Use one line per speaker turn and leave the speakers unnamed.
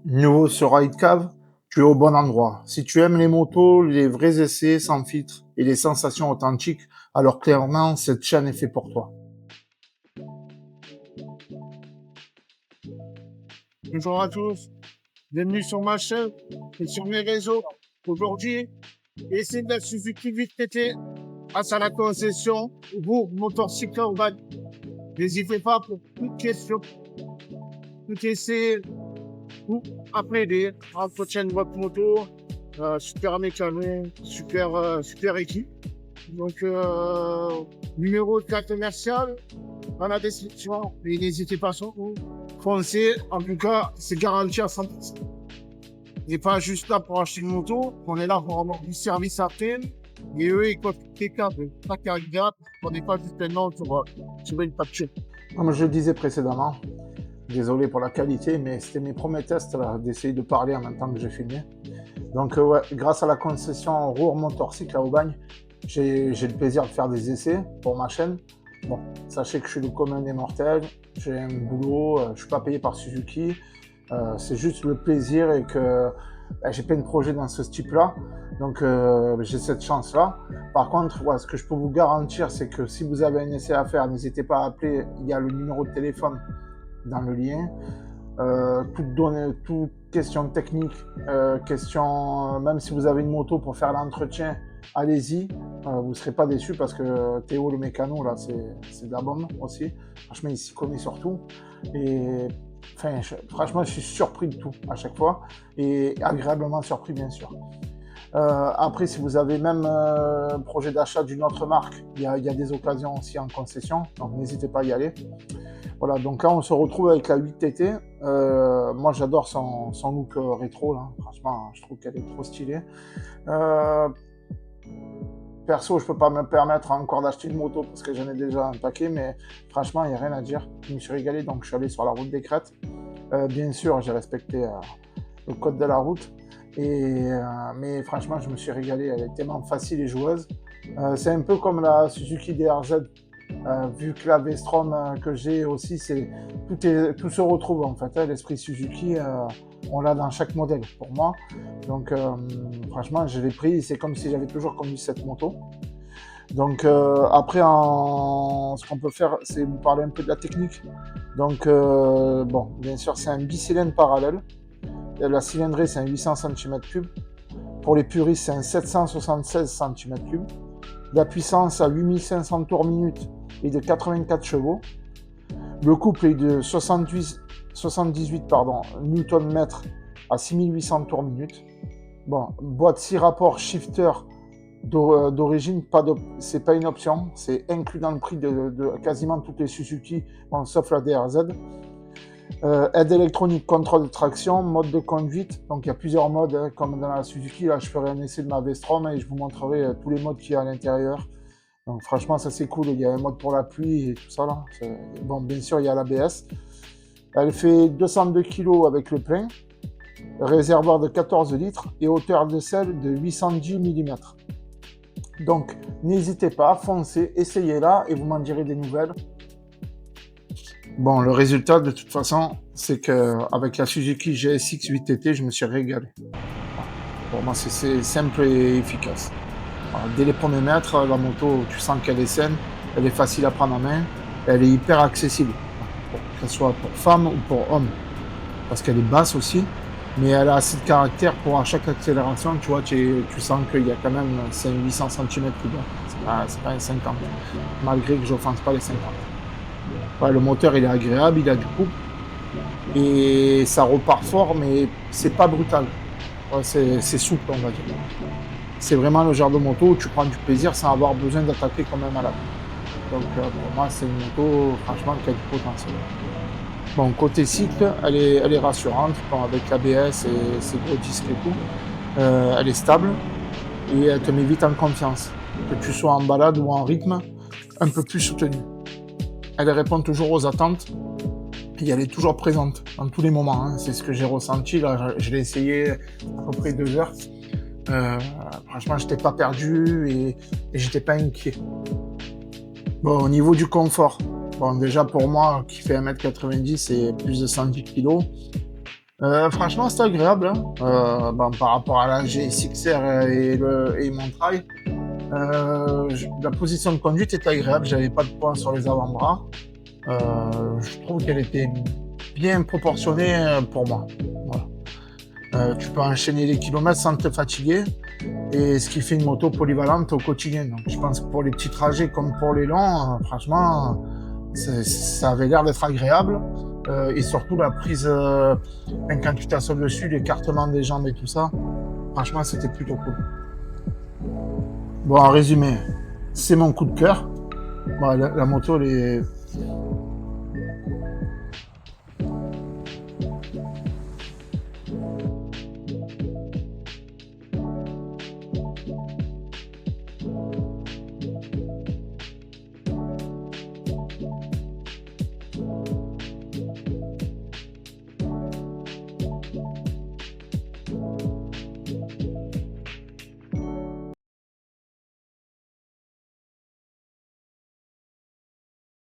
Nouveau sur Ridecave, tu es au bon endroit. Si tu aimes les motos, les vrais essais sans filtre et les sensations authentiques, alors clairement, cette chaîne est faite pour toi.
Bonjour à tous, bienvenue sur ma chaîne et sur mes réseaux. Aujourd'hui, essai de la Suzuki VTT grâce à la concession vous, motocycle urbain. N'hésitez pas pour toute question, tout essai ou après entretien de votre moto. Super mécano, super équipe. Donc, numéro de carte commerciale dans la description. Et n'hésitez pas sur vous. Foncez, en tout cas, c'est garanti à 100%. On n'est pas juste là pour acheter une moto, on est là pour avoir du service après. Et eux, ils coûtent quelqu'un de pas carrière, on n'est pas juste un nom sur une facture.
Comme je le disais précédemment, désolé pour la qualité, mais c'était mes premiers tests là, d'essayer de parler en même temps que j'ai filmé. Donc ouais, grâce à la concession Roure Motorcycle à Aubagne, j'ai le plaisir de faire des essais pour ma chaîne. Bon, sachez que je suis le commun des mortels, j'ai un boulot, je suis pas payé par Suzuki, c'est juste le plaisir et que j'ai plein de projets dans ce type-là, donc j'ai cette chance-là. Par contre, ouais, ce que je peux vous garantir, c'est que si vous avez un essai à faire, n'hésitez pas à appeler, il y a le numéro de téléphone dans le lien. Toute question technique, même si vous avez une moto pour faire l'entretien, allez-y, vous ne serez pas déçus parce que Théo le mécano, là, c'est de la bombe aussi. Franchement, il s'y connaît surtout. Et enfin, franchement, je suis surpris de tout à chaque fois et agréablement surpris, bien sûr. Après, si vous avez même un projet d'achat d'une autre marque, il y a des occasions aussi en concession, donc n'hésitez pas à y aller. Voilà, donc là on se retrouve avec la 8TT. Moi j'adore son look rétro, là. Franchement, je trouve qu'elle est trop stylée. Euh, Perso, je peux pas me permettre encore d'acheter une moto parce que j'en ai déjà un paquet, mais franchement, il n'y a rien à dire. Je me suis régalé, donc je suis allé sur la route des crêtes. Bien sûr, j'ai respecté le code de la route. Mais franchement, je me suis régalé. Elle est tellement facile et joueuse. C'est un peu comme la Suzuki DRZ. Vu que la V-Strom que j'ai aussi, tout se retrouve en fait. Hein, l'esprit Suzuki, on l'a dans chaque modèle pour moi. Donc franchement, je l'ai pris. C'est comme si j'avais toujours conduit cette moto. Donc après, ce qu'on peut faire, c'est vous parler un peu de la technique. Donc bon, bien sûr, c'est un bicylindre parallèle. La cylindrée, c'est un 800 cm3. Pour les puristes, c'est un 776 cm3. La puissance à 8500 tours minute et de 84 chevaux. Le couple est de 78 Nm à 6800 tours minute. Bon, boîte 6 rapports shifter d'origine, c'est pas une option, c'est inclus dans le prix de quasiment toutes les Suzuki, bon, sauf la DRZ. Aide électronique, contrôle de traction, mode de conduite. Donc il y a plusieurs modes, hein, comme dans la Suzuki. Là, je ferai un essai de ma V-Strom et je vous montrerai tous les modes qu'il y a à l'intérieur. Donc franchement, ça c'est cool. Il y a un mode pour la pluie et tout ça là. Bon, bien sûr, il y a l'ABS. Elle fait 202 kg avec le plein, réservoir de 14 litres et hauteur de selle de 810 mm. Donc n'hésitez pas, foncez, essayez-la et vous m'en direz des nouvelles. Bon, le résultat, de toute façon, c'est qu'avec la Suzuki GSX 8TT, je me suis régalé. Pour moi, c'est simple et efficace. Alors, dès les premiers mètres, la moto, tu sens qu'elle est saine, elle est facile à prendre en main, elle est hyper accessible, que ce soit pour femmes ou pour hommes. Parce qu'elle est basse aussi, mais elle a assez de caractère pour à chaque accélération, tu vois, tu sens qu'il y a quand même 800 cm plus bas. C'est pas un 50, malgré que je n'offense pas les 50. Ouais, le moteur il est agréable, il a du couple et ça repart fort, mais c'est pas brutal. Ouais, c'est souple, on va dire. C'est vraiment le genre de moto où tu prends du plaisir sans avoir besoin d'attaquer comme un malade. Donc pour moi, c'est une moto franchement qui a du potentiel. Bon, côté cycle, elle est rassurante, bon, avec l'ABS et ses gros disques et tout. Elle est stable et elle te met vite en confiance. Que tu sois en balade ou en rythme, un peu plus soutenu. Elle répond toujours aux attentes et elle est toujours présente dans tous les moments. Hein. C'est ce que j'ai ressenti. Là, je l'ai essayé à peu près 2 heures. Franchement, j'étais pas perdu et j'étais pas inquiet. Bon, au niveau du confort, bon, déjà pour moi, qui fait 1m90 et plus de 110 kg, Franchement, c'est agréable, hein. Bon, par rapport à la GSX-R et mon trail, la position de conduite est agréable. J'avais pas de poids sur les avant-bras. Je trouve qu'elle était bien proportionnée pour moi. Voilà. Tu peux enchaîner les kilomètres sans te fatiguer. Et ce qui fait une moto polyvalente au quotidien. Donc, je pense que pour les petits trajets comme pour les longs, franchement, ça avait l'air d'être agréable. Et surtout, la prise, quand tu t'assois dessus, l'écartement des jambes et tout ça, franchement, c'était plutôt cool. Bon, en résumé, c'est mon coup de cœur. Bon, la moto, elle est